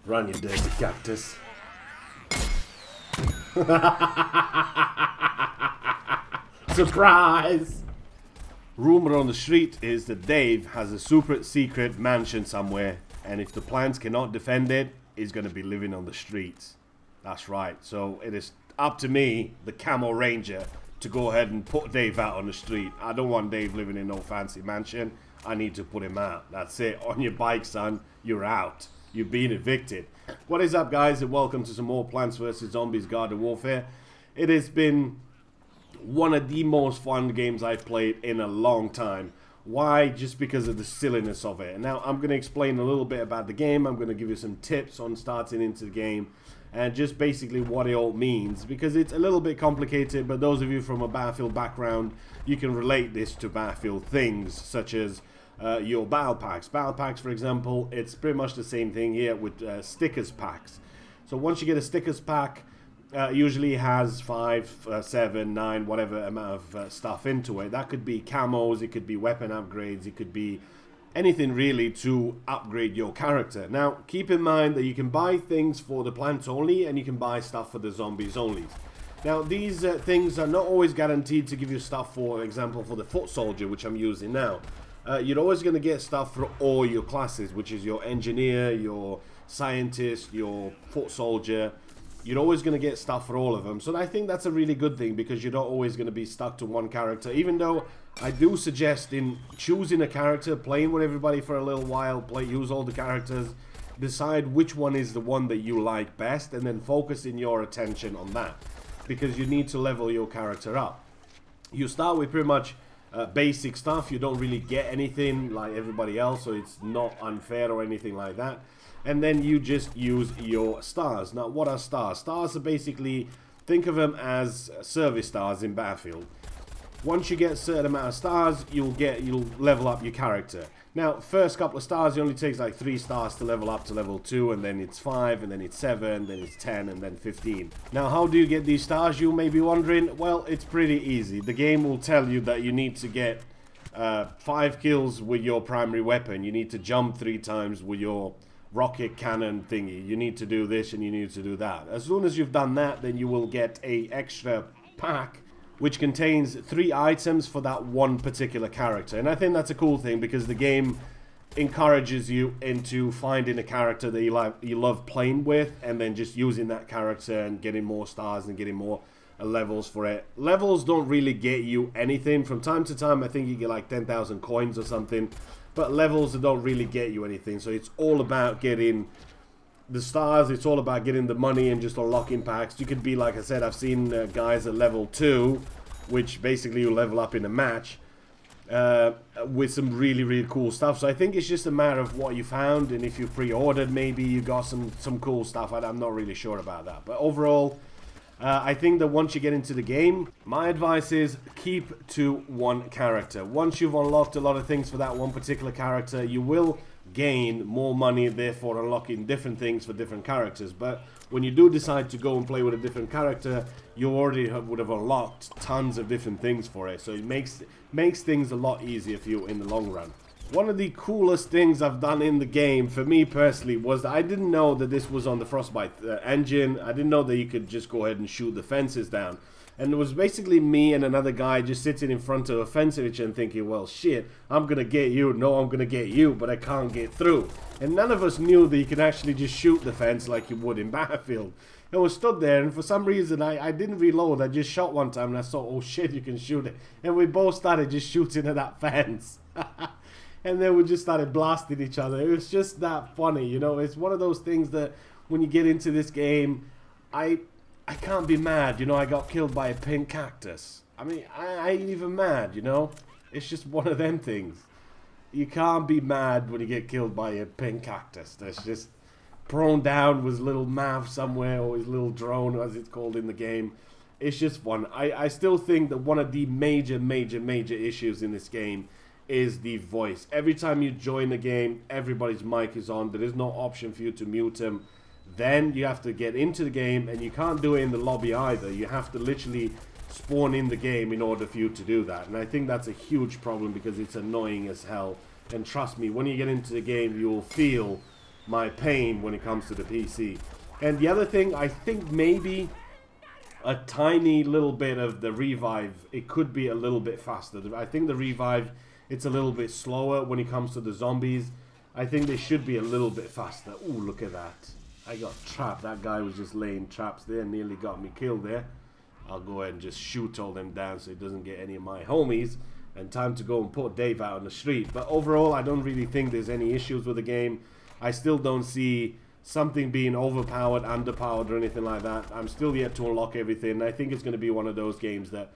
Run, you dirty cactus. Surprise! Rumor on the street is that Dave has a super secret mansion somewhere, and if the plants cannot defend it, he's going to be living on the streets. That's right. So it is up to me, the Camo Ranger, to go ahead and put Dave out on the street. I don't want Dave living in no fancy mansion. I need to put him out. That's it. On your bike, son. You're out. You've been evicted. What is up, guys, and welcome to some more Plants vs. Zombies Garden Warfare. It has been one of the most fun games I've played in a long time. Why? Just because of the silliness of it. And now I'm going to explain a little bit about the game. I'm going to give you some tips on starting into the game and just basically what it all means, because it's a little bit complicated, but those of you from a Battlefield background, you can relate this to Battlefield things such as your battle packs. Battle packs, for example, it's pretty much the same thing here with stickers packs. So once you get a stickers pack, usually has 5, 7, 9, whatever amount of stuff into it. That could be camos, it could be weapon upgrades, it could be anything really to upgrade your character. Now, keep in mind that you can buy things for the plants only, and you can buy stuff for the zombies only. Now, these things are not always guaranteed to give you stuff, for example, for the foot soldier, which I'm using now. You're always going to get stuff for all your classes, which is your engineer, your scientist, your foot soldier. You're always going to get stuff for all of them. So I think that's a really good thing, because you're not always going to be stuck to one character. Even though I do suggest in choosing a character, playing with everybody for a little while, use all the characters, decide which one is the one that you like best, and then focusing your attention on that. Because you need to level your character up. You start with pretty much basic stuff. You don't really get anything like everybody else, so it's not unfair or anything like that. And then you just use your stars. Now, what are stars? Stars are basically, think of them as service stars in Battlefield. Once you get a certain amount of stars, you'll level up your character. Now, first couple of stars, it only takes like 3 stars to level up to level 2, and then it's 5, and then it's 7, then it's 10, and then 15. Now, how do you get these stars, you may be wondering? Well, it's pretty easy. The game will tell you that you need to get 5 kills with your primary weapon. You need to jump 3 times with your rocket cannon thingy. You need to do this and you need to do that. As soon as you've done that, then you will get a extra pack which contains 3 items for that one particular character. And I think that's a cool thing, because the game encourages you into finding a character that you love playing with, and then just using that character and getting more stars and getting more levels for it. Levels don't really get you anything. From time to time, I think you get like 10,000 coins or something, but levels don't really get you anything. So it's all about getting the stars, it's all about getting the money and just unlocking packs. You could be, like I said, I've seen guys at level 2, which basically you level up in a match with some really cool stuff. So I think it's just a matter of what you found, and if you pre-ordered, maybe you got some cool stuff. I'm not really sure about that, but overall, I think that once you get into the game, my advice is keep to one character. Once you've unlocked a lot of things for that one particular character, you will gain more money, therefore unlocking different things for different characters. But when you do decide to go and play with a different character, you already would have unlocked tons of different things for it. So it makes things a lot easier for you in the long run. One of the coolest things I've done in the game, for me personally, was that I didn't know that this was on the Frostbite engine. I didn't know that you could just go ahead and shoot the fences down. And it was basically me and another guy just sitting in front of a fence and thinking, well, shit, I'm going to get you. No, I'm going to get you, but I can't get through. And none of us knew that you could actually just shoot the fence like you would in Battlefield. And we stood there, and for some reason, I didn't reload. I just shot one time, and I saw, oh, shit, you can shoot it. And we both started just shooting at that fence. And then we just started blasting each other. It was just that funny, you know. It's one of those things that when you get into this game, I can't be mad, you know. I got killed by a pink cactus. I mean, I ain't even mad, you know. It's just one of them things. You can't be mad when you get killed by a pink cactus. That's just prone down with his little mouth somewhere, or his little drone, as it's called in the game. It's just fun. I still think that one of the major issues in this game is the voice. Every time you join the game, everybody's mic is on. There is no option for you to mute them. Then you have to get into the game, and you can't do it in the lobby either. You have to literally spawn in the game in order for you to do that. And I think that's a huge problem, because it's annoying as hell. And trust me, when you get into the game, you'll feel my pain when it comes to the PC. And the other thing, I think maybe a tiny little bit of the revive, it could be a little bit faster. I think the revive, it's a little bit slower when it comes to the zombies. I think they should be a little bit faster. Ooh, look at that. I got trapped. That guy was just laying traps there, nearly got me killed there. I'll go ahead and just shoot all them down so he doesn't get any of my homies. And time to go and put Dave out on the street. But overall, I don't really think there's any issues with the game. I still don't see something being overpowered, underpowered, or anything like that. I'm still yet to unlock everything. I think it's going to be one of those games that,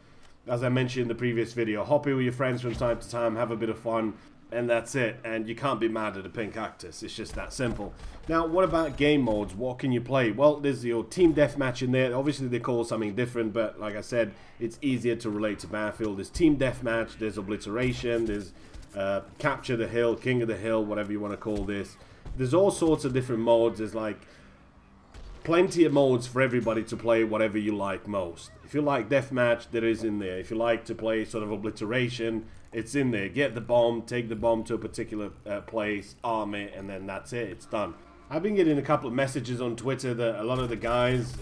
as I mentioned in the previous video, hop in with your friends from time to time, have a bit of fun, and that's it. And you can't be mad at a pink cactus. It's just that simple. Now, what about game modes? What can you play? Well, there's your team deathmatch in there. Obviously, they call something different, but like I said, it's easier to relate to Battlefield. There's team deathmatch, there's obliteration, there's capture the hill, king of the hill, whatever you want to call this. There's all sorts of different modes. There's like plenty of modes for everybody to play whatever you like most. If you like deathmatch, there is in there. If you like to play sort of obliteration, it's in there. Get the bomb, take the bomb to a particular place, arm it, and then that's it. It's done. I've been getting a couple of messages on Twitter that a lot of the guys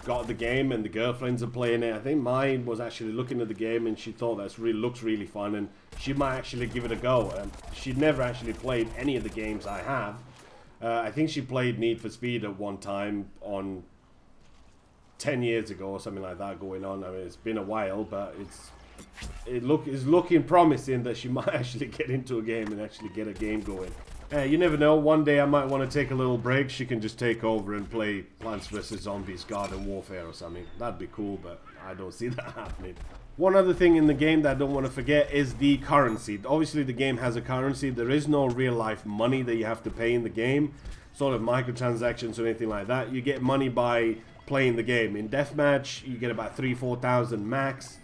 got the game and the girlfriends are playing it. I think mine was actually looking at the game and she thought that looks really fun and she might actually give it a go. She'd never actually played any of the games I have. I think she played Need for Speed at one time on 10 years ago or something like that going on. I mean, it's been a while, but it's looking promising that she might actually get into a game and actually get a game going. You never know, one day I might want to take a little break. She can just take over and play Plants vs. Zombies Garden Warfare or something. That'd be cool, but I don't see that happening. One other thing in the game that I don't want to forget is the currency. Obviously the game has a currency. There is no real life money that you have to pay in the game, sort of microtransactions or anything like that. You get money by playing the game. In Deathmatch you get about 3,000-4,000 max.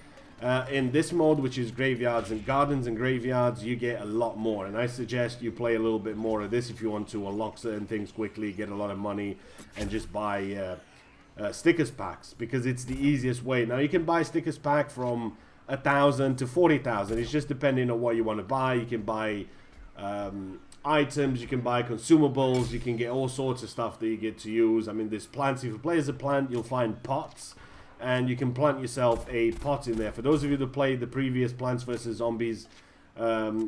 In this mode, which is Graveyards and Gardens and Graveyards, you get a lot more, and I suggest you play a little bit more of this if you want to unlock certain things quickly, get a lot of money, and just buy stickers packs, because it's the easiest way. Now you can buy stickers pack from 1,000 to 40,000. It's just depending on what you want to buy. You can buy items, you can buy consumables, you can get all sorts of stuff that you get to use. I mean, there's plants. If you play as a plant, you'll find pots, and you can plant yourself a pot in there. For those of you that played the previous Plants vs. Zombies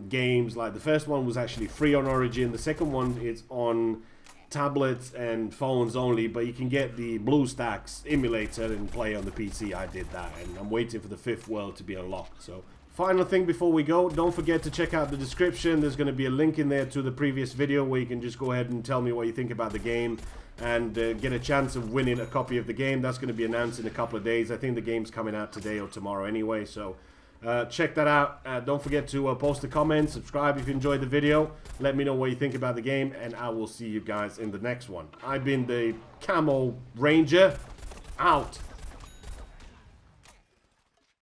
games, like the first one was actually free on Origin, the second one is on tablets and phones only, but you can get the BlueStacks emulator and play on the PC. I did that, and I'm waiting for the 5th world to be unlocked. So final thing before we go, don't forget to check out the description. There's going to be a link in there to the previous video where you can just go ahead and tell me what you think about the game and get a chance of winning a copy of the game. That's going to be announced in a couple of days. I think the game's coming out today or tomorrow anyway, so check that out. Don't forget to post a comment, subscribe if you enjoyed the video, let me know what you think about the game, and I will see you guys in the next one. I've been the Camo Ranger, out.